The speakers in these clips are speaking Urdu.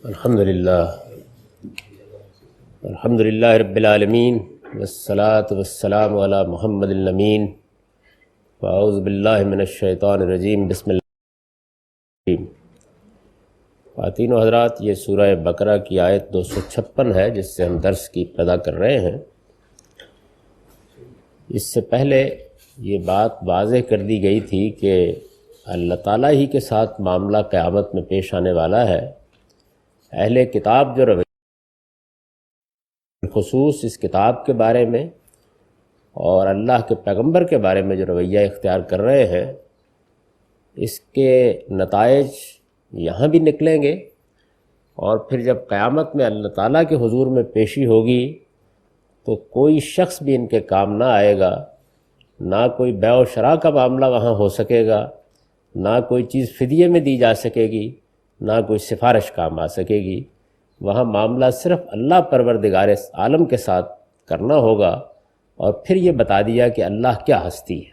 الحمدللہ رب العالمین والصلاة والسلام علی محمد الامین واعوذ باللہ من الشیطان الرجیم بسم اللہ الرحمن الرحیم۔ خواتین و حضرات، یہ سورہ بقرہ کی آیت 256 ہے جس سے ہم درس کی ابتدا کر رہے ہیں۔ اس سے پہلے یہ بات واضح کر دی گئی تھی کہ اللہ تعالیٰ ہی کے ساتھ معاملہ قیامت میں پیش آنے والا ہے۔ اہل کتاب جو خصوص اس کتاب کے بارے میں اور اللہ کے پیغمبر کے بارے میں جو رویہ اختیار کر رہے ہیں، اس کے نتائج یہاں بھی نکلیں گے، اور پھر جب قیامت میں اللہ تعالیٰ کے حضور میں پیشی ہوگی تو کوئی شخص بھی ان کے کام نہ آئے گا، نہ کوئی بیع و شراء کا معاملہ وہاں ہو سکے گا، نہ کوئی چیز فدیے میں دی جا سکے گی، نہ کوئی سفارش کام آ سکے گی۔ وہاں معاملہ صرف اللہ پروردگار عالم کے ساتھ کرنا ہوگا، اور پھر یہ بتا دیا کہ اللہ کیا ہستی ہے۔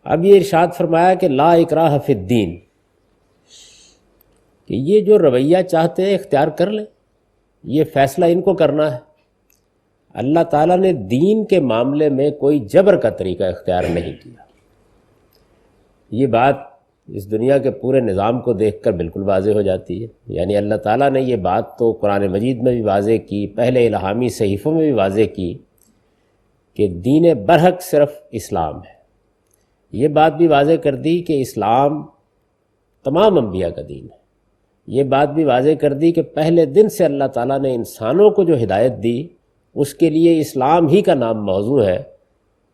اب یہ ارشاد فرمایا کہ لا اکراہ فی الدین، کہ یہ جو رویہ چاہتے ہیں اختیار کر لیں، یہ فیصلہ ان کو کرنا ہے۔ اللہ تعالیٰ نے دین کے معاملے میں کوئی جبر کا طریقہ اختیار نہیں کیا۔ یہ بات اس دنیا کے پورے نظام کو دیکھ کر بالکل واضح ہو جاتی ہے۔ یعنی اللہ تعالیٰ نے یہ بات تو قرآن مجید میں بھی واضح کی، پہلے الہامی صحیفوں میں بھی واضح کی کہ دین برحق صرف اسلام ہے۔ یہ بات بھی واضح کر دی کہ اسلام تمام انبیاء کا دین ہے۔ یہ بات بھی واضح کر دی کہ پہلے دن سے اللہ تعالیٰ نے انسانوں کو جو ہدایت دی اس کے لیے اسلام ہی کا نام موضوع ہے۔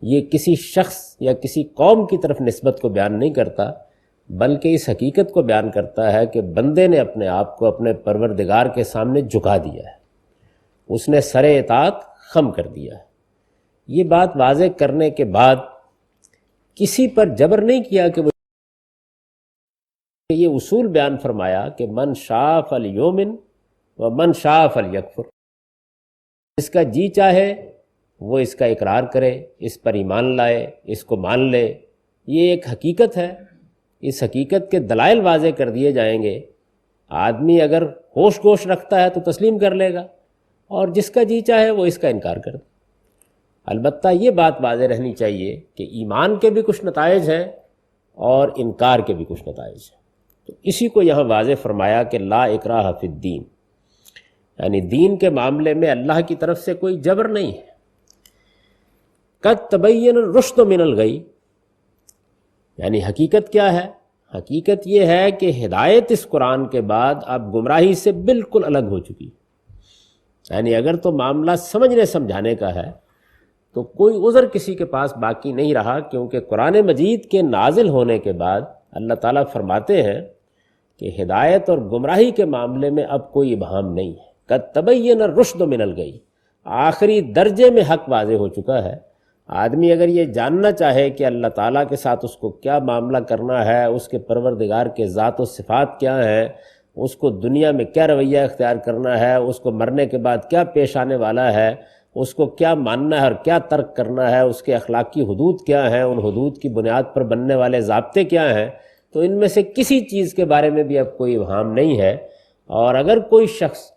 یہ کسی شخص یا کسی قوم کی طرف نسبت کو بیان نہیں کرتا، بلکہ اس حقیقت کو بیان کرتا ہے کہ بندے نے اپنے آپ کو اپنے پروردگار کے سامنے جھکا دیا ہے، اس نے سر اطاعت خم کر دیا ہے۔ یہ بات واضح کرنے کے بعد کسی پر جبر نہیں کیا کہ وہ یہ اصول بیان فرمایا کہ من شاء فلیؤمن و من شاء فلیکفر، جس کا جی چاہے وہ اس کا اقرار کرے، اس پر ایمان لائے، اس کو مان لے۔ یہ ایک حقیقت ہے، اس حقیقت کے دلائل واضح کر دیے جائیں گے۔ آدمی اگر ہوش گوش رکھتا ہے تو تسلیم کر لے گا، اور جس کا جی چاہے وہ اس کا انکار کر دے۔ البتہ یہ بات واضح رہنی چاہیے کہ ایمان کے بھی کچھ نتائج ہیں اور انکار کے بھی کچھ نتائج ہیں۔ تو اسی کو یہاں واضح فرمایا کہ لا اکراہ فی الدین، یعنی دین کے معاملے میں اللہ کی طرف سے کوئی جبر نہیں ہے۔ قد تبین الرشد من الغی، یعنی حقیقت کیا ہے؟ حقیقت یہ ہے کہ ہدایت اس قرآن کے بعد اب گمراہی سے بالکل الگ ہو چکی۔ یعنی اگر تو معاملہ سمجھنے سمجھانے کا ہے تو کوئی عذر کسی کے پاس باقی نہیں رہا، کیونکہ قرآن مجید کے نازل ہونے کے بعد اللہ تعالیٰ فرماتے ہیں کہ ہدایت اور گمراہی کے معاملے میں اب کوئی ابہام نہیں ہے۔ قد تبین الرشد من الغی، آخری درجے میں حق واضح ہو چکا ہے۔ آدمی اگر یہ جاننا چاہے کہ اللہ تعالیٰ کے ساتھ اس کو کیا معاملہ کرنا ہے، اس کے پروردگار کے ذات و صفات کیا ہیں، اس کو دنیا میں کیا رویہ اختیار کرنا ہے، اس کو مرنے کے بعد کیا پیش آنے والا ہے، اس کو کیا ماننا ہے اور کیا ترک کرنا ہے، اس کے اخلاقی حدود کیا ہیں، ان حدود کی بنیاد پر بننے والے ضابطے کیا ہیں، تو ان میں سے کسی چیز کے بارے میں بھی اب کوئی ابہام نہیں ہے۔ اور اگر کوئی شخص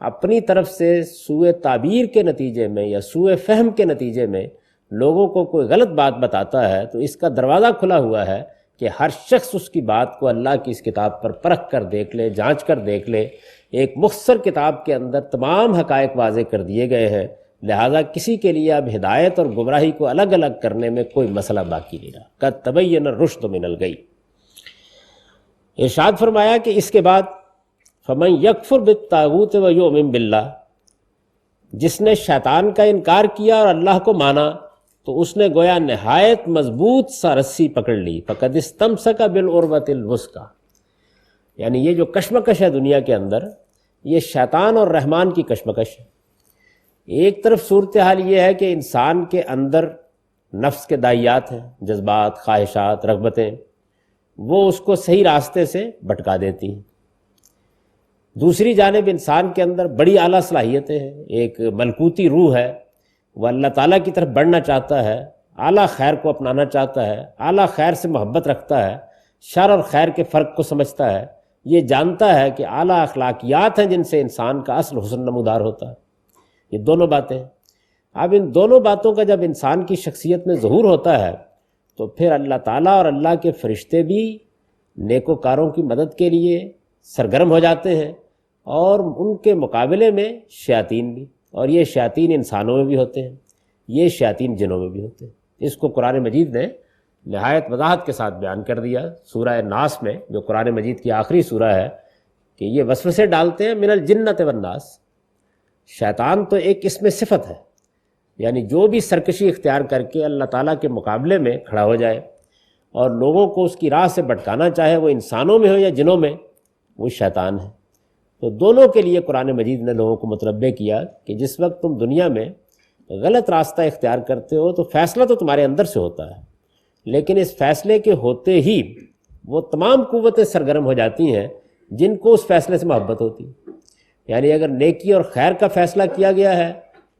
اپنی طرف سے سوء تعبیر کے نتیجے میں یا سوء فہم کے نتیجے میں لوگوں کو کوئی غلط بات بتاتا ہے تو اس کا دروازہ کھلا ہوا ہے کہ ہر شخص اس کی بات کو اللہ کی اس کتاب پر پرکھ کر دیکھ لے، جانچ کر دیکھ لے۔ ایک مختصر کتاب کے اندر تمام حقائق واضح کر دیے گئے ہیں، لہٰذا کسی کے لیے اب ہدایت اور گمراہی کو الگ الگ کرنے میں کوئی مسئلہ باقی نہیں رہا۔ قد تبین الرشد من الغی۔ ارشاد فرمایا کہ اس کے بعد فمن یکفر بالطاغوت ویؤمن باللہ، جس نے شیطان کا انکار کیا اور اللہ کو مانا تو اس نے گویا نہایت مضبوط سا رسی پکڑ لی۔ فقد استمسک بالعروۃ الوثقی، یعنی یہ جو کشمکش ہے دنیا کے اندر، یہ شیطان اور رحمان کی کشمکش ہے۔ ایک طرف صورتحال یہ ہے کہ انسان کے اندر نفس کے داعیات ہیں، جذبات، خواہشات، رغبتیں، وہ اس کو صحیح راستے سے بھٹکا دیتی ہیں۔ دوسری جانب انسان کے اندر بڑی اعلیٰ صلاحیتیں ہیں، ایک ملکوتی روح ہے، وہ اللہ تعالیٰ کی طرف بڑھنا چاہتا ہے، اعلیٰ خیر کو اپنانا چاہتا ہے، اعلیٰ خیر سے محبت رکھتا ہے، شر اور خیر کے فرق کو سمجھتا ہے، یہ جانتا ہے کہ اعلیٰ اخلاقیات ہیں جن سے انسان کا اصل حسن نمودار ہوتا ہے۔ یہ دونوں باتیں ہیں۔ اب ان دونوں باتوں کا جب انسان کی شخصیت میں ظہور ہوتا ہے تو پھر اللہ تعالیٰ اور اللہ کے فرشتے بھی نیکوکاروں کی مدد کے لیے سرگرم ہو جاتے ہیں، اور ان کے مقابلے میں شیاطین بھی، اور یہ شیاطین انسانوں میں بھی ہوتے ہیں، یہ شیاطین جنوں میں بھی ہوتے ہیں۔ اس کو قرآن مجید نے نہایت وضاحت کے ساتھ بیان کر دیا سورہ ناس میں، جو قرآن مجید کی آخری سورہ ہے، کہ یہ وسوسے ڈالتے ہیں من الجنۃ والناس۔ شیطان تو ایک اس میں صفت ہے، یعنی جو بھی سرکشی اختیار کر کے اللہ تعالیٰ کے مقابلے میں کھڑا ہو جائے اور لوگوں کو اس کی راہ سے بھٹکانا چاہے، وہ انسانوں میں ہو یا جنوں میں، وہ شیطان ہے۔ تو دونوں کے لیے قرآن مجید نے لوگوں کو متنبہ کیا کہ جس وقت تم دنیا میں غلط راستہ اختیار کرتے ہو تو فیصلہ تو تمہارے اندر سے ہوتا ہے، لیکن اس فیصلے کے ہوتے ہی وہ تمام قوتیں سرگرم ہو جاتی ہیں جن کو اس فیصلے سے محبت ہوتی ہے۔ یعنی اگر نیکی اور خیر کا فیصلہ کیا گیا ہے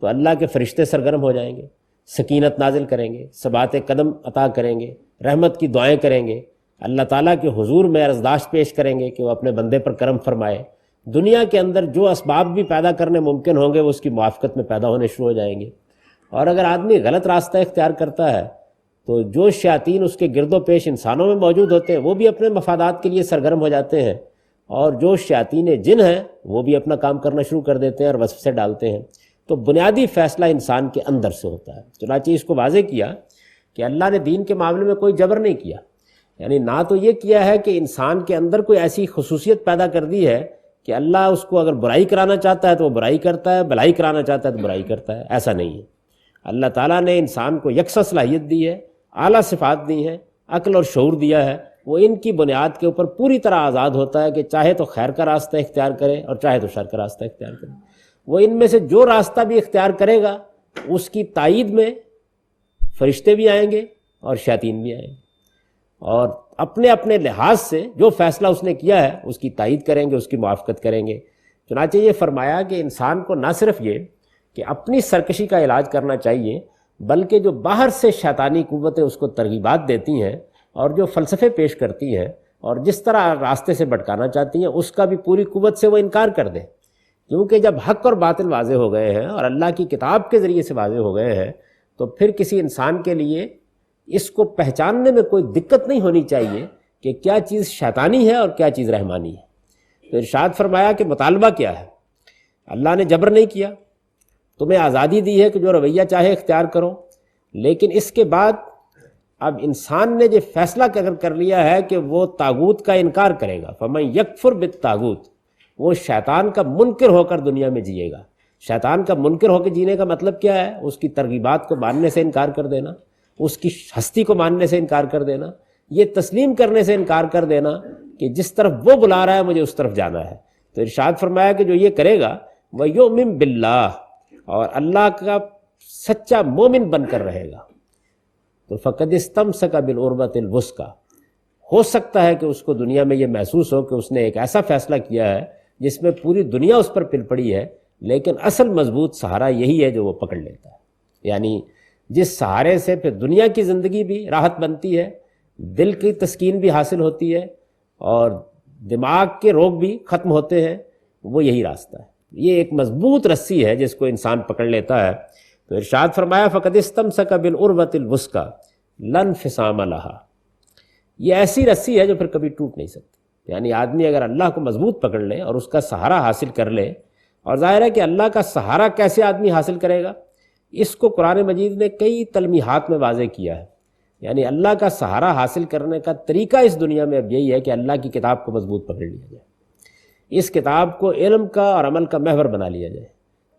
تو اللہ کے فرشتے سرگرم ہو جائیں گے، سکینت نازل کریں گے، ثبات قدم عطا کریں گے، رحمت کی دعائیں کریں گے، اللہ تعالیٰ کے حضور میں عرضداشت پیش کریں گے کہ وہ اپنے بندے پر کرم فرمائے۔ دنیا کے اندر جو اسباب بھی پیدا کرنے ممکن ہوں گے وہ اس کی موافقت میں پیدا ہونے شروع ہو جائیں گے۔ اور اگر آدمی غلط راستہ اختیار کرتا ہے تو جو شیاطین اس کے گرد و پیش انسانوں میں موجود ہوتے ہیں وہ بھی اپنے مفادات کے لیے سرگرم ہو جاتے ہیں، اور جو شیاطین جن ہیں وہ بھی اپنا کام کرنا شروع کر دیتے ہیں اور وسوسے ڈالتے ہیں۔ تو بنیادی فیصلہ انسان کے اندر سے ہوتا ہے۔ چنانچہ اس کو واضح کیا کہ اللہ نے دین کے معاملے میں کوئی جبر نہیں کیا، یعنی نہ تو یہ کیا ہے کہ انسان کے اندر کوئی ایسی خصوصیت پیدا کر دی ہے کہ اللہ اس کو اگر برائی کرانا چاہتا ہے تو وہ برائی کرتا ہے، بھلائی کرانا چاہتا ہے تو برائی کرتا ہے، ایسا نہیں ہے۔ اللہ تعالیٰ نے انسان کو یکساں صلاحیت دی ہے، اعلیٰ صفات دی ہیں، عقل اور شعور دیا ہے، وہ ان کی بنیاد کے اوپر پوری طرح آزاد ہوتا ہے کہ چاہے تو خیر کا راستہ اختیار کرے اور چاہے تو شر کا راستہ اختیار کرے۔ وہ ان میں سے جو راستہ بھی اختیار کرے گا اس کی تائید میں فرشتے بھی آئیں گے اور شیاطین بھی آئیں گے، اور اپنے اپنے لحاظ سے جو فیصلہ اس نے کیا ہے اس کی تائید کریں گے، اس کی موافقت کریں گے۔ چنانچہ یہ فرمایا کہ انسان کو نہ صرف یہ کہ اپنی سرکشی کا علاج کرنا چاہیے، بلکہ جو باہر سے شیطانی قوتیں اس کو ترغیبات دیتی ہیں اور جو فلسفے پیش کرتی ہیں اور جس طرح راستے سے بھٹکانا چاہتی ہیں، اس کا بھی پوری قوت سے وہ انکار کر دے، کیونکہ جب حق اور باطل واضح ہو گئے ہیں اور اللہ کی کتاب کے ذریعے سے واضح ہو گئے ہیں تو پھر کسی انسان کے لیے اس کو پہچاننے میں کوئی دقت نہیں ہونی چاہیے کہ کیا چیز شیطانی ہے اور کیا چیز رحمانی ہے۔ تو ارشاد فرمایا کہ مطالبہ کیا ہے؟ اللہ نے جبر نہیں کیا، تمہیں آزادی دی ہے کہ جو رویہ چاہے اختیار کرو، لیکن اس کے بعد اب انسان نے جو فیصلہ کر لیا ہے کہ وہ طاغوت کا انکار کرے گا، فمن یکفر بالطاغوت، وہ شیطان کا منکر ہو کر دنیا میں جیے گا۔ شیطان کا منکر ہو کے جینے کا مطلب کیا ہے؟ اس کی ترغیبات کو ماننے سے انکار کر دینا، اس کی ہستی کو ماننے سے انکار کر دینا، یہ تسلیم کرنے سے انکار کر دینا کہ جس طرف وہ بلا رہا ہے مجھے اس طرف جانا ہے۔ تو ارشاد فرمایا کہ جو یہ کرے گا وَيُؤْمِن بِاللَّهِ، اور اللہ کا سچا مومن بن کر رہے گا، تو فَقَدِ اسْتَمْسَكَ بِالْعُرْوَةِ الْوُثْقَىٰ، ہو سکتا ہے کہ اس کو دنیا میں یہ محسوس ہو کہ اس نے ایک ایسا فیصلہ کیا ہے جس میں پوری دنیا اس پر پل پڑی ہے، لیکن اصل مضبوط سہارا یہی ہے جو وہ پکڑ لیتا ہے۔ یعنی جس سہارے سے پھر دنیا کی زندگی بھی راحت بنتی ہے، دل کی تسکین بھی حاصل ہوتی ہے اور دماغ کے روگ بھی ختم ہوتے ہیں، وہ یہی راستہ ہے۔ یہ ایک مضبوط رسی ہے جس کو انسان پکڑ لیتا ہے۔ تو ارشاد فرمایا فَقَدِ اسْتَمْسَكَ بِالْعُرْوَةِ الْوُثْقَىٰ لَا انفصام لَهَا، یہ ایسی رسی ہے جو پھر کبھی ٹوٹ نہیں سکتی۔ یعنی آدمی اگر اللہ کو مضبوط پکڑ لے اور اس کا سہارا حاصل کر لے، اور ظاہر ہے کہ اللہ کا سہارا کیسے آدمی حاصل کرے گا، اس کو قرآن مجید نے کئی تلمیحات میں واضح کیا ہے۔ یعنی اللہ کا سہارا حاصل کرنے کا طریقہ اس دنیا میں اب یہی ہے کہ اللہ کی کتاب کو مضبوط پکڑ لیا جائے، اس کتاب کو علم کا اور عمل کا محور بنا لیا جائے،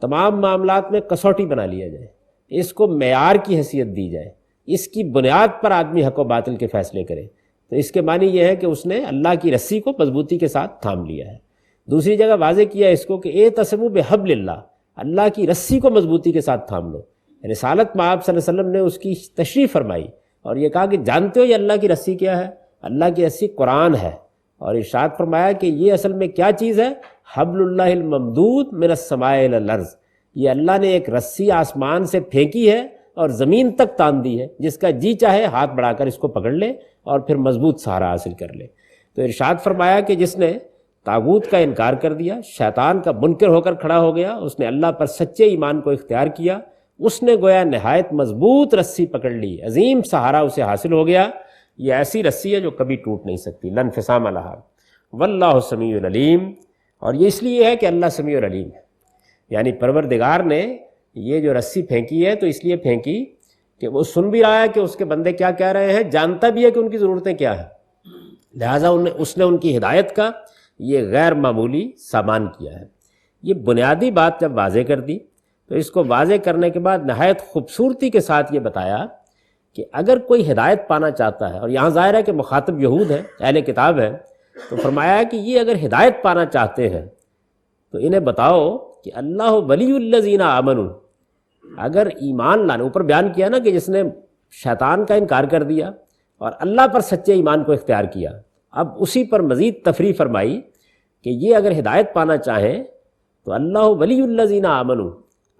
تمام معاملات میں کسوٹی بنا لیا جائے، اس کو معیار کی حیثیت دی جائے، اس کی بنیاد پر آدمی حق و باطل کے فیصلے کرے۔ تو اس کے معنی یہ ہے کہ اس نے اللہ کی رسی کو مضبوطی کے ساتھ تھام لیا ہے۔ دوسری جگہ واضح کیا اس کو کہ اعتصموا بحبل اللہ، اللہ کی رسی کو مضبوطی کے ساتھ تھام لو۔ رسالت میں آپ صلی اللہ علیہ وسلم نے اس کی تشریح فرمائی اور یہ کہا کہ جانتے ہو یہ اللہ کی رسی کیا ہے؟ اللہ کی رسی قرآن ہے، اور ارشاد فرمایا کہ یہ اصل میں کیا چیز ہے؟ حبل اللہ الممدود من السماء الی الارض، یہ اللہ نے ایک رسی آسمان سے پھینکی ہے اور زمین تک تان دی ہے، جس کا جی چاہے ہاتھ بڑھا کر اس کو پکڑ لے اور پھر مضبوط سہارا حاصل کر لے۔ تو ارشاد فرمایا کہ جس نے طاغوت کا انکار کر دیا، شیطان کا منکر ہو کر کھڑا ہو گیا، اس نے اللہ پر سچے ایمان کو اختیار کیا، اس نے گویا نہایت مضبوط رسی پکڑ لی، عظیم سہارا اسے حاصل ہو گیا۔ یہ ایسی رسی ہے جو کبھی ٹوٹ نہیں سکتی، لن انفصام لہا، واللہ سمیع علیم۔ اور یہ اس لیے ہے کہ اللہ سمیع علیم ہے، یعنی پروردگار نے یہ جو رسی پھینکی ہے تو اس لیے پھینکی کہ وہ سن بھی رہا ہے کہ اس کے بندے کیا کہہ رہے ہیں، جانتا بھی ہے کہ ان کی ضرورتیں کیا ہیں، لہٰذا اس نے ان کی ہدایت کا یہ غیر معمولی سامان کیا ہے۔ یہ بنیادی بات جب واضح کر دی تو اس کو واضح کرنے کے بعد نہایت خوبصورتی کے ساتھ یہ بتایا کہ اگر کوئی ہدایت پانا چاہتا ہے، اور یہاں ظاہر ہے کہ مخاطب یہود ہیں، اہل کتاب ہیں، تو فرمایا کہ یہ اگر ہدایت پانا چاہتے ہیں تو انہیں بتاؤ کہ اللہ ولی الذین آمنوا، اگر ایمان لانے، اوپر بیان کیا نا کہ جس نے شیطان کا انکار کر دیا اور اللہ پر سچے ایمان کو اختیار کیا، اب اسی پر مزید تفریح فرمائی کہ یہ اگر ہدایت پانا چاہیں تو اللہ ولی الذین آمنوا،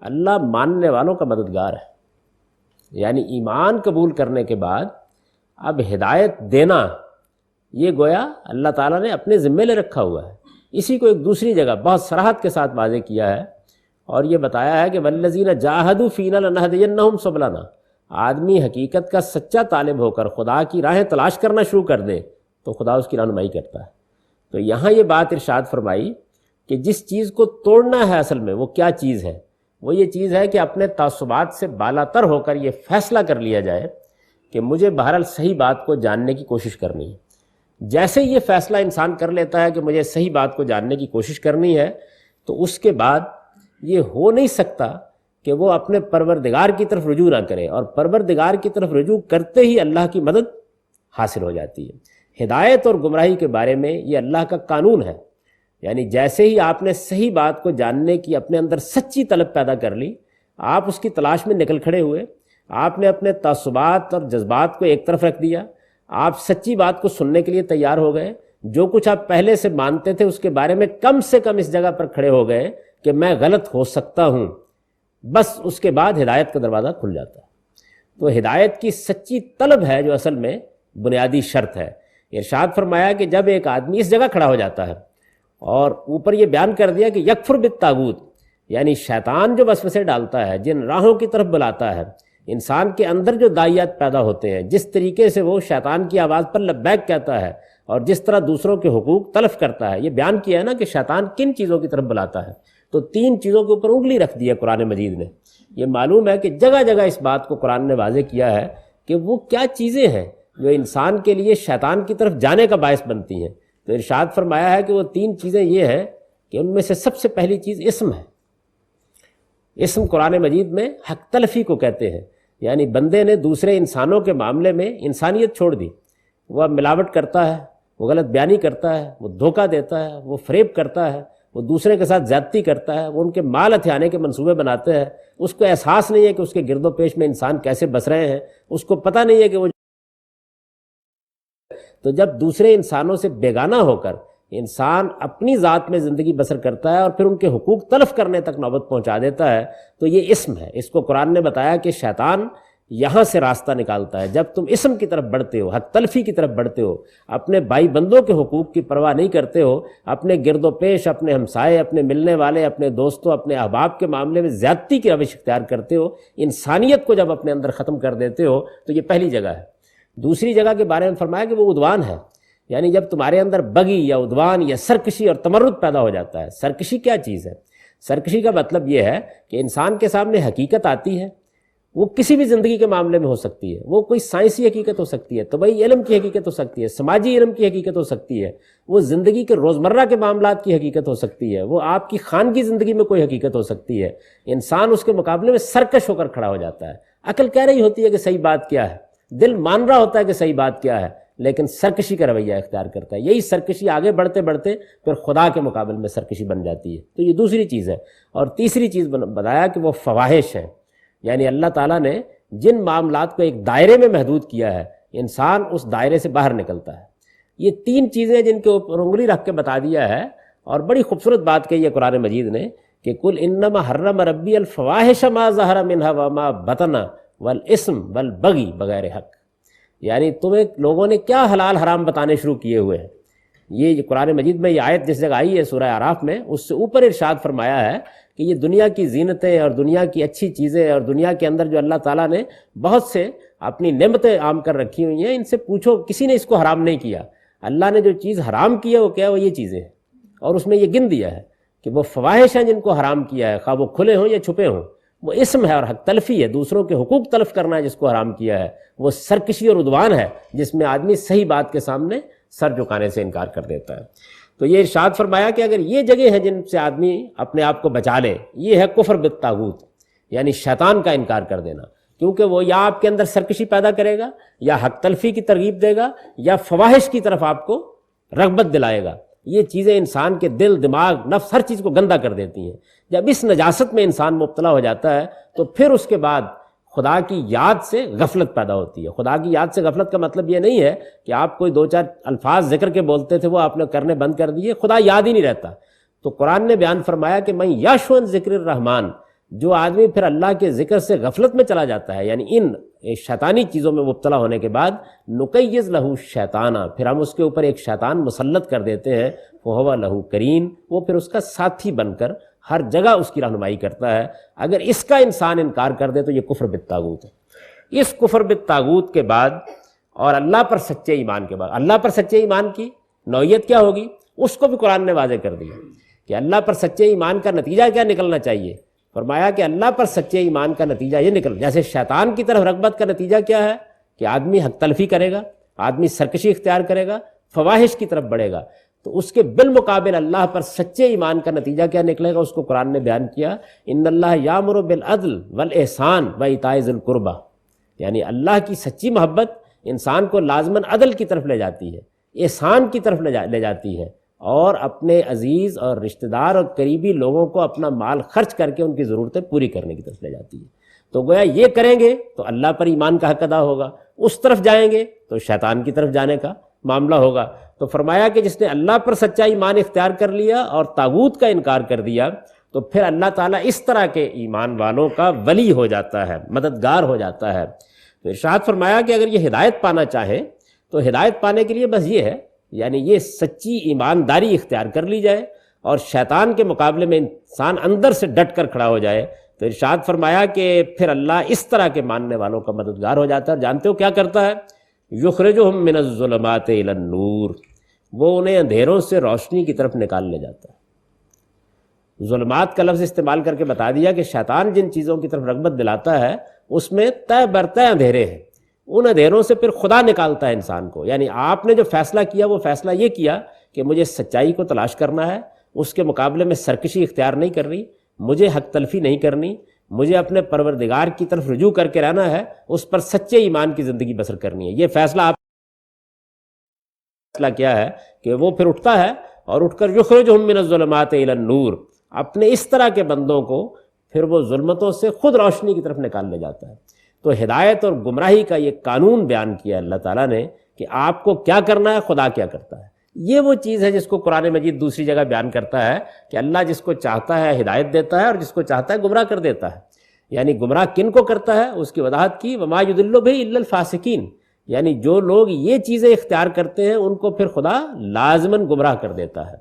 اللہ ماننے والوں کا مددگار ہے، یعنی ایمان قبول کرنے کے بعد اب ہدایت دینا یہ گویا اللہ تعالیٰ نے اپنے ذمے لے رکھا ہوا ہے۔ اسی کو ایک دوسری جگہ بہت صراحت کے ساتھ واضح کیا ہے اور یہ بتایا ہے کہ والذین جاہدوا فینا لنہدینہم سبلنا، آدمی حقیقت کا سچا طالب ہو کر خدا کی راہیں تلاش کرنا شروع کر دے تو خدا اس کی رہنمائی کرتا ہے۔ تو یہاں یہ بات ارشاد فرمائی کہ جس چیز کو توڑنا ہے اصل میں وہ کیا چیز ہے، وہ یہ چیز ہے کہ اپنے تعصبات سے بالا تر ہو کر یہ فیصلہ کر لیا جائے کہ مجھے بہرحال صحیح بات کو جاننے کی کوشش کرنی ہے۔ جیسے یہ فیصلہ انسان کر لیتا ہے کہ مجھے صحیح بات کو جاننے کی کوشش کرنی ہے تو اس کے بعد یہ ہو نہیں سکتا کہ وہ اپنے پروردگار کی طرف رجوع نہ کرے، اور پروردگار کی طرف رجوع کرتے ہی اللہ کی مدد حاصل ہو جاتی ہے۔ ہدایت اور گمراہی کے بارے میں یہ اللہ کا قانون ہے، یعنی جیسے ہی آپ نے صحیح بات کو جاننے کی اپنے اندر سچی طلب پیدا کر لی، آپ اس کی تلاش میں نکل کھڑے ہوئے، آپ نے اپنے تعصبات اور جذبات کو ایک طرف رکھ دیا، آپ سچی بات کو سننے کے لیے تیار ہو گئے، جو کچھ آپ پہلے سے مانتے تھے اس کے بارے میں کم سے کم اس جگہ پر کھڑے ہو گئے کہ میں غلط ہو سکتا ہوں، بس اس کے بعد ہدایت کا دروازہ کھل جاتا ہے۔ تو ہدایت کی سچی طلب ہے جو اصل میں بنیادی شرط ہے۔ ارشاد فرمایا کہ جب ایک آدمی اس جگہ کھڑا ہو جاتا ہے، اور اوپر یہ بیان کر دیا کہ یکفر بالطاغوت، یعنی شیطان جو وسوسے ڈالتا ہے، جن راہوں کی طرف بلاتا ہے، انسان کے اندر جو داعیات پیدا ہوتے ہیں، جس طریقے سے وہ شیطان کی آواز پر لبیک کہتا ہے اور جس طرح دوسروں کے حقوق تلف کرتا ہے، یہ بیان کیا ہے نا کہ شیطان کن چیزوں کی طرف بلاتا ہے، تو 3 چیزوں کے اوپر انگلی رکھ دی ہے قرآن مجید نے۔ یہ معلوم ہے کہ جگہ جگہ اس بات کو قرآن نے واضح کیا ہے کہ وہ کیا چیزیں ہیں جو انسان کے لیے شیطان کی طرف جانے کا باعث بنتی ہیں۔ تو ارشاد فرمایا ہے کہ وہ 3 چیزیں یہ ہیں کہ ان میں سے سب سے پہلی چیز اسم ہے۔ اسم قرآن مجید میں حق تلفی کو کہتے ہیں، یعنی بندے نے دوسرے انسانوں کے معاملے میں انسانیت چھوڑ دی، وہ اب ملاوٹ کرتا ہے، وہ غلط بیانی کرتا ہے، وہ دھوکہ دیتا ہے، وہ فریب کرتا ہے، وہ دوسرے کے ساتھ زیادتی کرتا ہے، وہ ان کے مال ہتھیانے کے منصوبے بناتے ہیں، اس کو احساس نہیں ہے کہ اس کے گرد و پیش میں انسان کیسے بس رہے ہیں، اس کو پتہ نہیں ہے کہ وہ، تو جب دوسرے انسانوں سے بیگانہ ہو کر انسان اپنی ذات میں زندگی بسر کرتا ہے اور پھر ان کے حقوق تلف کرنے تک نوبت پہنچا دیتا ہے، تو یہ اسم ہے۔ اس کو قرآن نے بتایا کہ شیطان یہاں سے راستہ نکالتا ہے، جب تم اسم کی طرف بڑھتے ہو، حق تلفی کی طرف بڑھتے ہو، اپنے بھائی بندوں کے حقوق کی پرواہ نہیں کرتے ہو، اپنے گرد و پیش، اپنے ہمسائے، اپنے ملنے والے، اپنے دوستوں، اپنے احباب کے معاملے میں زیادتی کی روش اختیار کرتے ہو، انسانیت کو جب اپنے اندر ختم کر دیتے ہو، تو یہ پہلی جگہ ہے۔ دوسری جگہ کے بارے میں فرمایا کہ وہ عدوان ہے، یعنی جب تمہارے اندر بغی یا عدوان یا سرکشی اور تمرد پیدا ہو جاتا ہے۔ سرکشی کیا چیز ہے؟ سرکشی کا مطلب یہ ہے کہ انسان کے سامنے حقیقت آتی ہے، وہ کسی بھی زندگی کے معاملے میں ہو سکتی ہے، وہ کوئی سائنسی حقیقت ہو سکتی ہے، طبعی علم کی حقیقت ہو سکتی ہے، سماجی علم کی حقیقت ہو سکتی ہے، وہ زندگی کے روزمرہ کے معاملات کی حقیقت ہو سکتی ہے، وہ آپ کی خانگی زندگی میں کوئی حقیقت ہو سکتی ہے۔ انسان اس کے مقابلے میں سرکش ہو کر کھڑا ہو جاتا ہے۔ عقل کہہ رہی ہوتی ہے کہ صحیح بات کیا ہے، دل مان رہا ہوتا ہے کہ صحیح بات کیا ہے، لیکن سرکشی کا رویہ اختیار کرتا ہے۔ یہی سرکشی آگے بڑھتے بڑھتے پھر خدا کے مقابل میں سرکشی بن جاتی ہے۔ تو یہ دوسری چیز ہے۔ اور تیسری چیز بتایا کہ وہ فواحش ہے، یعنی اللہ تعالیٰ نے جن معاملات کو ایک دائرے میں محدود کیا ہے، انسان اس دائرے سے باہر نکلتا ہے۔ یہ 3 چیزیں جن کے اوپر انگلی رکھ کے بتا دیا ہے، اور بڑی خوبصورت بات کہی ہے قرآن مجید نے کہ قل انما حرم ربی الفواحش ما ظہر منها وما بطن والاسم والبغی بغیر حق، یعنی تمہیں لوگوں نے کیا حلال حرام بتانے شروع کیے ہوئے ہیں، یہ قرآن مجید میں یہ آیت جس جگہ آئی ہے سورہ اعراف میں، اس سے اوپر ارشاد فرمایا ہے کہ یہ دنیا کی زینتیں اور دنیا کی اچھی چیزیں اور دنیا کے اندر جو اللہ تعالیٰ نے بہت سے اپنی نعمتیں عام کر رکھی ہوئی ہیں، ان سے پوچھو، کسی نے اس کو حرام نہیں کیا۔ اللہ نے جو چیز حرام کی ہے وہ کیا ہے؟ وہ یہ چیزیں ہیں، اور اس میں یہ گن دیا ہے کہ وہ فواحش ہیں جن کو حرام کیا ہے، خواہ وہ کھلے ہوں یا چھپے ہوں، وہ اسم ہے اور حق تلفی ہے، دوسروں کے حقوق تلف کرنا ہے جس کو حرام کیا ہے، وہ سرکشی اور عدوان ہے جس میں آدمی صحیح بات کے سامنے سر جھکانے سے انکار کر دیتا ہے۔ تو یہ ارشاد فرمایا کہ اگر یہ جگہ ہے جن سے آدمی اپنے آپ کو بچا لے، یہ ہے کفر بالطاغوت، یعنی شیطان کا انکار کر دینا، کیونکہ وہ یا آپ کے اندر سرکشی پیدا کرے گا، یا حق تلفی کی ترغیب دے گا، یا فواحش کی طرف آپ کو رغبت دلائے گا۔ یہ چیزیں انسان کے دل، دماغ، نفس، ہر چیز کو گندہ کر دیتی ہیں۔ جب اس نجاست میں انسان مبتلا ہو جاتا ہے تو پھر اس کے بعد خدا کی یاد سے غفلت پیدا ہوتی ہے۔ خدا کی یاد سے غفلت کا مطلب یہ نہیں ہے کہ آپ کوئی دو چار الفاظ ذکر کے بولتے تھے وہ آپ نے کرنے بند کر دیے، خدا یاد ہی نہیں رہتا۔ تو قرآن نے بیان فرمایا کہ میں یشون ذکر الرحمن، جو آدمی پھر اللہ کے ذکر سے غفلت میں چلا جاتا ہے، یعنی ان شیطانی چیزوں میں مبتلا ہونے کے بعد، نقیض لہو شیطانہ، پھر ہم اس کے اوپر ایک شیطان مسلط کر دیتے ہیں، فہو لہو کرین، وہ پھر اس کا ساتھی بن کر ہر جگہ اس کی رہنمائی کرتا ہے۔ اگر اس کا انسان انکار کر دے تو یہ کفر بالطاغوت ہے۔ اس کفر بالطاغوت کے بعد اور اللہ پر سچے ایمان کے بعد، اللہ پر سچے ایمان کی نوعیت کیا ہوگی اس کو بھی قرآن نے واضح کر دیا کہ اللہ پر سچے ایمان کا نتیجہ کیا نکلنا چاہیے۔ فرمایا کہ اللہ پر سچے ایمان کا نتیجہ یہ نکل، جیسے شیطان کی طرف رغبت کا نتیجہ کیا ہے کہ آدمی حق تلفی کرے گا، آدمی سرکشی اختیار کرے گا، فواحش کی طرف بڑھے گا، تو اس کے بالمقابل اللہ پر سچے ایمان کا نتیجہ کیا نکلے گا اس کو قرآن نے بیان کیا، ان اللہ یامر بالعدل والاحسان وایتاء ذی القربی، یعنی اللہ کی سچی محبت انسان کو لازماً عدل کی طرف لے جاتی ہے، احسان کی طرف لے جاتی ہے، اور اپنے عزیز اور رشتہ دار اور قریبی لوگوں کو اپنا مال خرچ کر کے ان کی ضرورتیں پوری کرنے کی طرف لے جاتی ہے۔ تو گویا یہ کریں گے تو اللہ پر ایمان کا حق ادا ہوگا، اس طرف جائیں گے تو شیطان کی طرف جانے کا معاملہ ہوگا۔ تو فرمایا کہ جس نے اللہ پر سچا ایمان اختیار کر لیا اور طاغوت کا انکار کر دیا تو پھر اللہ تعالیٰ اس طرح کے ایمان والوں کا ولی ہو جاتا ہے، مددگار ہو جاتا ہے۔ تو ارشاد فرمایا کہ اگر یہ ہدایت پانا چاہیں تو ہدایت پانے کے لیے بس یہ ہے، یعنی یہ سچی ایمانداری اختیار کر لی جائے اور شیطان کے مقابلے میں انسان اندر سے ڈٹ کر کھڑا ہو جائے۔ تو ارشاد فرمایا کہ پھر اللہ اس طرح کے ماننے والوں کا مددگار ہو جاتا ہے، اور جانتے ہو کیا کرتا ہے؟ یخرجہم من الظلمات الی النور، وہ انہیں اندھیروں سے روشنی کی طرف نکال لے جاتا ہے۔ ظلمات کا لفظ استعمال کر کے بتا دیا کہ شیطان جن چیزوں کی طرف رغبت دلاتا ہے اس میں طے برطے اندھیرے ہیں، ان اندھیروں سے پھر خدا نکالتا ہے انسان کو۔ یعنی آپ نے جو فیصلہ کیا وہ فیصلہ یہ کیا کہ مجھے سچائی کو تلاش کرنا ہے، اس کے مقابلے میں سرکشی اختیار نہیں کرنی، مجھے حق تلفی نہیں کرنی، مجھے اپنے پروردگار کی طرف رجوع کر کے رہنا ہے، اس پر سچے ایمان کی زندگی بسر کرنی ہے۔ یہ فیصلہ آپ فیصلہ کیا ہے کہ وہ پھر اٹھتا ہے اور اٹھ کر یخرجہم من الظلمات الی النور، اپنے اس طرح کے بندوں کو پھر وہ ظلمتوں سے خود روشنی کی طرف نکال لے جاتا ہے۔ تو ہدایت اور گمراہی کا یہ قانون بیان کیا اللہ تعالیٰ نے کہ آپ کو کیا کرنا ہے، خدا کیا کرتا ہے۔ یہ وہ چیز ہے جس کو قرآن مجید دوسری جگہ بیان کرتا ہے کہ اللہ جس کو چاہتا ہے ہدایت دیتا ہے اور جس کو چاہتا ہے گمراہ کر دیتا ہے۔ یعنی گمراہ کن کو کرتا ہے اس کی وضاحت کی، وما یضل بہ الا الفاسقین، یعنی جو لوگ یہ چیزیں اختیار کرتے ہیں ان کو پھر خدا لازماً گمراہ کر دیتا ہے،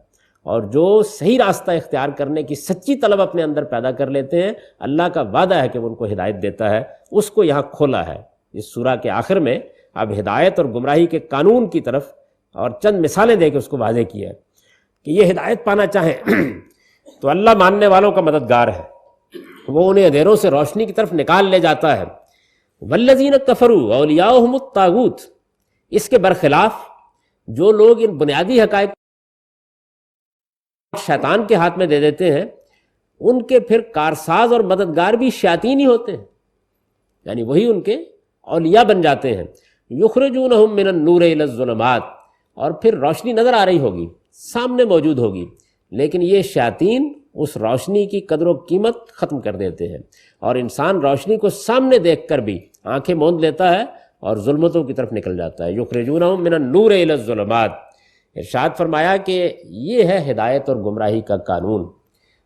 اور جو صحیح راستہ اختیار کرنے کی سچی طلب اپنے اندر پیدا کر لیتے ہیں اللہ کا وعدہ ہے کہ وہ ان کو ہدایت دیتا ہے۔ اس کو یہاں کھولا ہے اس سورہ کے آخر میں، اب ہدایت اور گمراہی کے قانون کی طرف اور چند مثالیں دے کے اس کو واضح کیا ہے کہ یہ ہدایت پانا چاہیں تو اللہ ماننے والوں کا مددگار ہے، وہ انہیں اندھیروں سے روشنی کی طرف نکال لے جاتا ہے۔ والذین کفروا اولیاؤہم الطاغوت، اس کے برخلاف جو لوگ ان بنیادی حقائق شیطان کے ہاتھ میں دے دیتے ہیں ان کے پھر کارساز اور مددگار بھی شیاطین ہی ہوتے ہیں، یعنی وہی ان کے اولیاء بن جاتے ہیں۔ یخرجونہم من النور الی الظلمات، اور پھر روشنی نظر آ رہی ہوگی، سامنے موجود ہوگی، لیکن یہ شیاطین اس روشنی کی قدر و قیمت ختم کر دیتے ہیں، اور انسان روشنی کو سامنے دیکھ کر بھی آنکھیں موند لیتا ہے اور ظلمتوں کی طرف نکل جاتا ہے۔ یخرجونہم من النور الی الظلمات، ارشاد فرمایا کہ یہ ہے ہدایت اور گمراہی کا قانون۔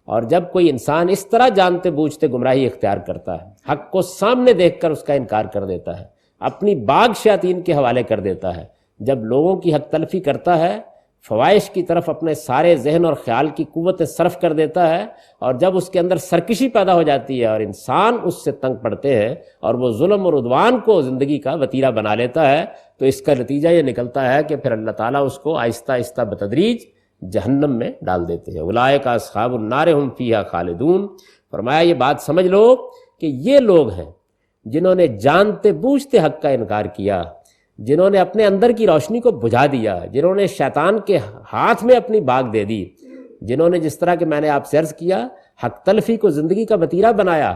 اور جب کوئی انسان اس طرح جانتے بوجھتے گمراہی اختیار کرتا ہے، حق کو سامنے دیکھ کر اس کا انکار کر دیتا ہے، اپنی باغ شیاطین کے حوالے کر دیتا ہے، جب لوگوں کی حق تلفی کرتا ہے، فوائش کی طرف اپنے سارے ذہن اور خیال کی قوت صرف کر دیتا ہے، اور جب اس کے اندر سرکشی پیدا ہو جاتی ہے اور انسان اس سے تنگ پڑتے ہیں اور وہ ظلم اور عدوان کو زندگی کا وتیرہ بنا لیتا ہے، تو اس کا نتیجہ یہ نکلتا ہے کہ پھر اللہ تعالیٰ اس کو آہستہ آہستہ بتدریج جہنم میں ڈال دیتے ہیں۔ اولئک اصحاب النار ہم فیہا خالدون۔ فرمایا یہ بات سمجھ لو کہ یہ لوگ ہیں جنہوں نے جانتے بوجھتے حق کا انکار کیا، جنہوں نے اپنے اندر کی روشنی کو بجھا دیا، جنہوں نے شیطان کے ہاتھ میں اپنی باگ دے دی، جنہوں نے جس طرح کہ میں نے آپ سے عرض کیا حق تلفی کو زندگی کا وتیرہ بنایا،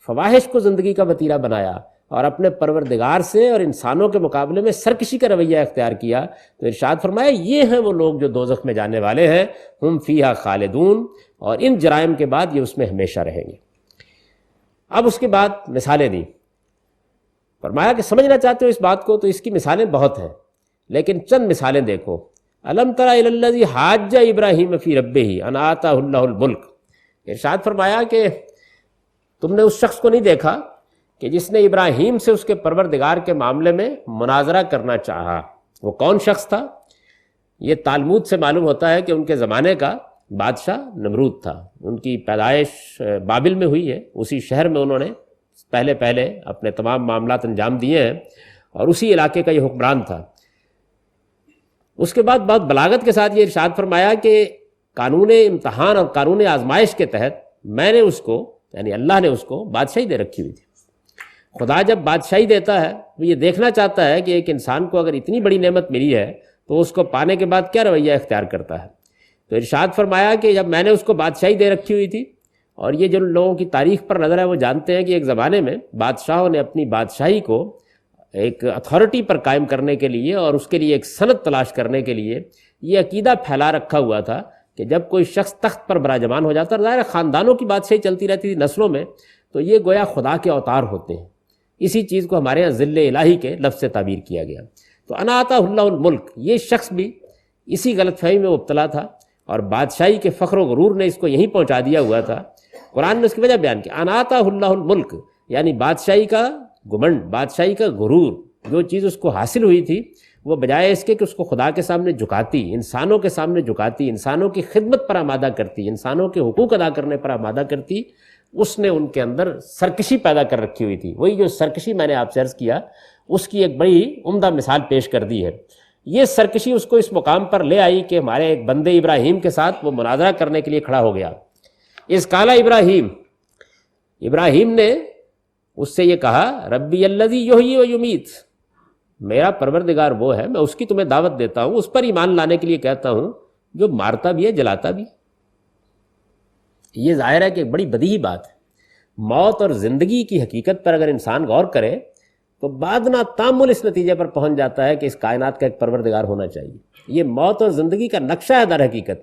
فواحش کو زندگی کا وتیرہ بنایا، اور اپنے پروردگار سے اور انسانوں کے مقابلے میں سرکشی کا رویہ اختیار کیا، تو ارشاد فرمایا یہ ہیں وہ لوگ جو دوزخ میں جانے والے ہیں، ہم فیہا خالدون، اور ان جرائم کے بعد یہ اس میں ہمیشہ رہیں گے۔ اب اس کے بعد مثالیں دی، فرمایا کہ سمجھنا چاہتے ہو اس بات کو تو اس کی مثالیں بہت ہیں، لیکن چند مثالیں دیکھو۔ الم تر الی الذی حاج ابراہیم فی ربہ ان آتاہ اللہ الملک، ارشاد فرمایا کہ تم نے اس شخص کو نہیں دیکھا کہ جس نے ابراہیم سے اس کے پروردگار کے معاملے میں مناظرہ کرنا چاہا۔ وہ کون شخص تھا؟ یہ تالمود سے معلوم ہوتا ہے کہ ان کے زمانے کا بادشاہ نمرود تھا۔ ان کی پیدائش بابل میں ہوئی ہے، اسی شہر میں انہوں نے پہلے اپنے تمام معاملات انجام دیے ہیں، اور اسی علاقے کا یہ حکمران تھا۔ اس کے بعد بہت بلاغت کے ساتھ یہ ارشاد فرمایا کہ قانون امتحان اور قانون آزمائش کے تحت میں نے اس کو، یعنی اللہ نے اس کو بادشاہی دے رکھی ہوئی تھی۔ خدا جب بادشاہی دیتا ہے وہ یہ دیکھنا چاہتا ہے کہ ایک انسان کو اگر اتنی بڑی نعمت ملی ہے تو اس کو پانے کے بعد کیا رویہ اختیار کرتا ہے۔ تو ارشاد فرمایا کہ جب میں نے اس کو بادشاہی دے رکھی ہوئی تھی، اور یہ جن لوگوں کی تاریخ پر نظر ہے وہ جانتے ہیں کہ ایک زمانے میں بادشاہوں نے اپنی بادشاہی کو ایک اتھارٹی پر قائم کرنے کے لیے اور اس کے لیے ایک سند تلاش کرنے کے لیے یہ عقیدہ پھیلا رکھا ہوا تھا کہ جب کوئی شخص تخت پر براجمان ہو جاتا ہے، ظاہر خاندانوں کی بادشاہی چلتی رہتی تھی نسلوں میں، تو یہ گویا خدا کے اوتار ہوتے ہیں۔ اسی چیز کو ہمارے ہاں ذل الہی کے لفظ سے تعبیر کیا گیا۔ تو انا آتاہ اللہ الملک، یہ شخص بھی اسی غلط فہمی میں مبتلا تھا، اور بادشاہی کے فخر و غرور نے اس کو یہیں پہنچا دیا ہوا تھا۔ قرآن نے اس کی وجہ بیان کی، انا آتاہ اللہ الملک، یعنی بادشاہی کا گھمنڈ، بادشاہی کا غرور، جو چیز اس کو حاصل ہوئی تھی وہ بجائے اس کے کہ اس کو خدا کے سامنے جھکاتی، انسانوں کے سامنے جھکاتی، انسانوں کی خدمت پر آمادہ کرتی، انسانوں کے حقوق ادا کرنے پر آمادہ کرتی، اس نے ان کے اندر سرکشی پیدا کر رکھی ہوئی تھی۔ وہی جو سرکشی میں نے آپ سے عرض کیا، اس کی ایک بڑی عمدہ مثال پیش کر دی ہے۔ یہ سرکشی اس کو اس مقام پر لے آئی کہ ہمارے ایک بندے ابراہیم کے ساتھ وہ مناظرہ کرنے کے لیے کھڑا ہو گیا۔ اس کالا ابراہیم نے اس سے یہ کہا، ربی الذی یحیی و یمیت، میرا پروردگار وہ ہے، میں اس کی تمہیں دعوت دیتا ہوں، اس پر ایمان لانے کے لیے کہتا ہوں جو مارتا بھی ہے جلاتا بھی۔ یہ ظاہر ہے کہ ایک بڑی بدیہی بات ہے۔ موت اور زندگی کی حقیقت پر اگر انسان غور کرے تو بعد تامل اس نتیجے پر پہنچ جاتا ہے کہ اس کائنات کا ایک پروردگار ہونا چاہیے۔ یہ موت اور زندگی کا نقشہ ہے در حقیقت،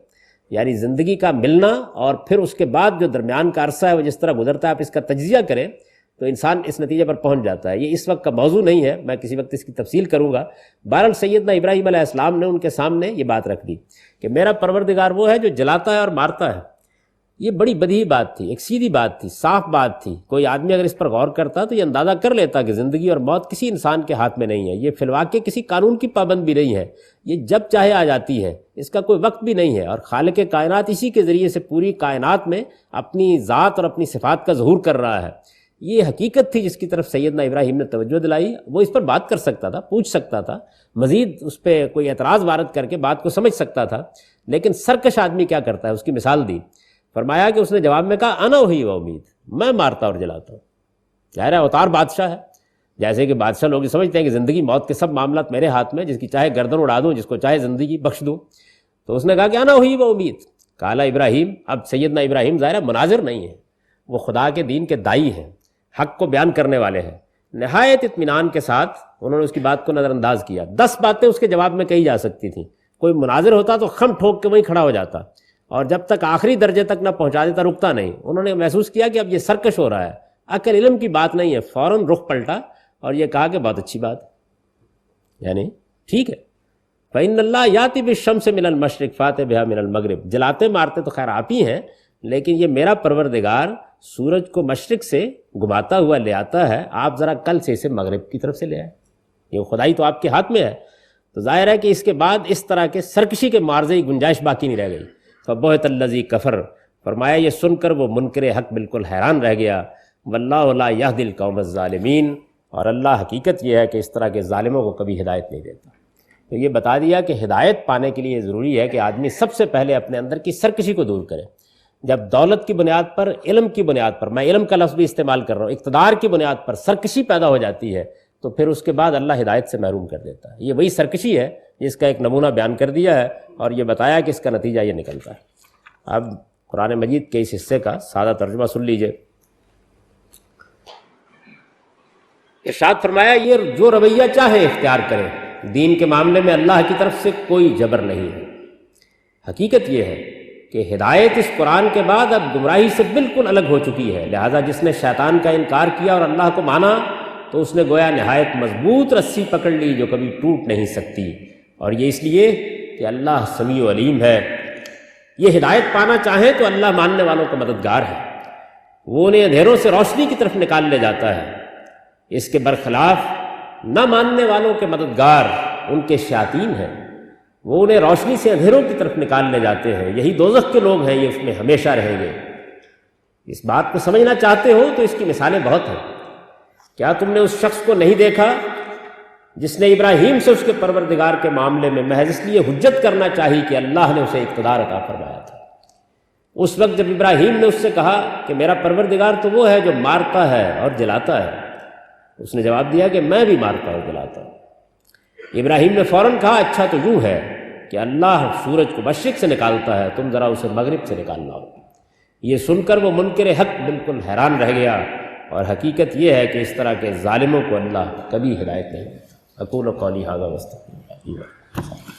یعنی زندگی کا ملنا اور پھر اس کے بعد جو درمیان کا عرصہ ہے وہ جس طرح گزرتا ہے، آپ اس کا تجزیہ کریں تو انسان اس نتیجے پر پہنچ جاتا ہے۔ یہ اس وقت کا موضوع نہیں ہے، میں کسی وقت اس کی تفصیل کروں گا۔ بہرحال سیدنا ابراہیم علیہ السلام نے ان کے سامنے یہ بات رکھ دی کہ میرا پروردگار وہ ہے جو جلاتا ہے اور مارتا ہے۔ یہ بڑی بدیہی بات تھی، ایک سیدھی بات تھی، صاف بات تھی۔ کوئی آدمی اگر اس پر غور کرتا تو یہ اندازہ کر لیتا کہ زندگی اور موت کسی انسان کے ہاتھ میں نہیں ہے، یہ فی الواقع کسی قانون کی پابند بھی نہیں ہے، یہ جب چاہے آ جاتی ہے، اس کا کوئی وقت بھی نہیں ہے، اور خالق کائنات اسی کے ذریعے سے پوری کائنات میں اپنی ذات اور اپنی صفات کا ظہور کر رہا ہے۔ یہ حقیقت تھی جس کی طرف سیدنا ابراہیم نے توجہ دلائی۔ وہ اس پر بات کر سکتا تھا، پوچھ سکتا تھا، مزید اس پہ کوئی اعتراض وارد کر کے بات کو سمجھ سکتا تھا، لیکن سرکش آدمی کیا کرتا ہے، اس کی مثال دی۔ فرمایا کہ اس نے جواب میں کہا انا احیی و امید، میں مارتا اور جلاتا ہوں۔ ظاہر ہے اوتار بادشاہ ہے، جیسے کہ بادشاہ لوگ سمجھتے ہیں کہ زندگی موت کے سب معاملات میرے ہاتھ میں، جس کی چاہے گردن اڑا دوں، جس کو چاہے زندگی بخش دوں۔ تو اس نے کہا کہ انا احیی و امید۔ قال ابراہیم، اب سیدنا ابراہیم ظاہر مناظر نہیں ہے، وہ خدا کے دین کے داعی ہیں، حق کو بیان کرنے والے ہیں۔ نہایت اطمینان کے ساتھ انہوں نے اس کی بات کو نظر انداز کیا۔ 10 باتیں اس کے جواب میں کہی جا سکتی تھیں، کوئی مناظر ہوتا تو خم ٹھوک کے وہیں کھڑا ہو جاتا، اور جب تک آخری درجے تک نہ پہنچا دیتا رکتا نہیں۔ انہوں نے محسوس کیا کہ اب یہ سرکش ہو رہا ہے، عقل علم کی بات نہیں ہے، فوراً رخ پلٹا اور یہ کہا کہ بہت اچھی بات ہے، یعنی ٹھیک ہے۔ فإن اللہ یاتی بالشمس من المشرق فاتح بہا من المغرب، جلاتے مارتے تو خیر آپ ہی ہیں، لیکن یہ میرا پروردگار سورج کو مشرق سے گھماتا ہوا لے آتا ہے، آپ ذرا کل سے اسے مغرب کی طرف سے لے آئے، یہ خدائی تو آپ کے ہاتھ میں ہے۔ تو ظاہر ہے کہ اس کے بعد اس طرح کے سرکشی کے معارضے کی گنجائش باقی نہیں رہ گئی. فبہت الذی کفر، فرمایا یہ سن کر وہ منکر حق بالکل حیران رہ گیا. واللہ لا یہدی القوم الظالمین، اور اللہ حقیقت یہ ہے کہ اس طرح کے ظالموں کو کبھی ہدایت نہیں دیتا. تو یہ بتا دیا کہ ہدایت پانے کے لیے ضروری ہے کہ آدمی سب سے پہلے اپنے اندر کی سرکشی کو دور کرے. جب دولت کی بنیاد پر، علم کی بنیاد پر، میں علم کا لفظ بھی استعمال کر رہا ہوں، اقتدار کی بنیاد پر سرکشی پیدا ہو جاتی ہے تو پھر اس کے بعد اللہ ہدایت سے محروم کر دیتا ہے. یہ وہی سرکشی ہے جس کا ایک نمونہ بیان کر دیا ہے اور یہ بتایا کہ اس کا نتیجہ یہ نکلتا ہے. اب قرآن مجید کے اس حصے کا سادہ ترجمہ سن لیجئے. ارشاد فرمایا یہ جو رویہ چاہے اختیار کرے، دین کے معاملے میں اللہ کی طرف سے کوئی جبر نہیں ہے. حقیقت یہ ہے کہ ہدایت اس قرآن کے بعد اب گمراہی سے بالکل الگ ہو چکی ہے، لہذا جس نے شیطان کا انکار کیا اور اللہ کو مانا تو اس نے گویا نہایت مضبوط رسی پکڑ لی جو کبھی ٹوٹ نہیں سکتی. اور یہ اس لیے کہ اللہ سمیع و علیم ہے. یہ ہدایت پانا چاہیں تو اللہ ماننے والوں کا مددگار ہے، وہ انہیں اندھیروں سے روشنی کی طرف نکال لے جاتا ہے. اس کے برخلاف نہ ماننے والوں کے مددگار ان کے شیاطین ہیں، وہ انہیں روشنی سے اندھیروں کی طرف نکال لے جاتے ہیں. یہی دوزخ کے لوگ ہیں، یہ اس میں ہمیشہ رہیں گے. اس بات کو سمجھنا چاہتے ہو تو اس کی مثالیں بہت ہیں. کیا تم نے اس شخص کو نہیں دیکھا جس نے ابراہیم سے اس کے پروردگار کے معاملے میں محض اس لیے حجت کرنا چاہی کہ اللہ نے اسے اقتدار عطا فرمایا تھا؟ اس وقت جب ابراہیم نے اس سے کہا کہ میرا پروردگار تو وہ ہے جو مارتا ہے اور جلاتا ہے، اس نے جواب دیا کہ میں بھی مارتا اور جلاتا ہوں. ابراہیم نے فوراً کہا اچھا تو یوں ہے کہ اللہ سورج کو مشرق سے نکالتا ہے، تم ذرا اسے مغرب سے نکالنا ہو. یہ سن کر وہ منکر حق بالکل حیران رہ گیا، اور حقیقت یہ ہے کہ اس طرح کے ظالموں کو اللہ کبھی ہدایت نہیں دیتا. اقول قولی ھذا واستغفر اللہ.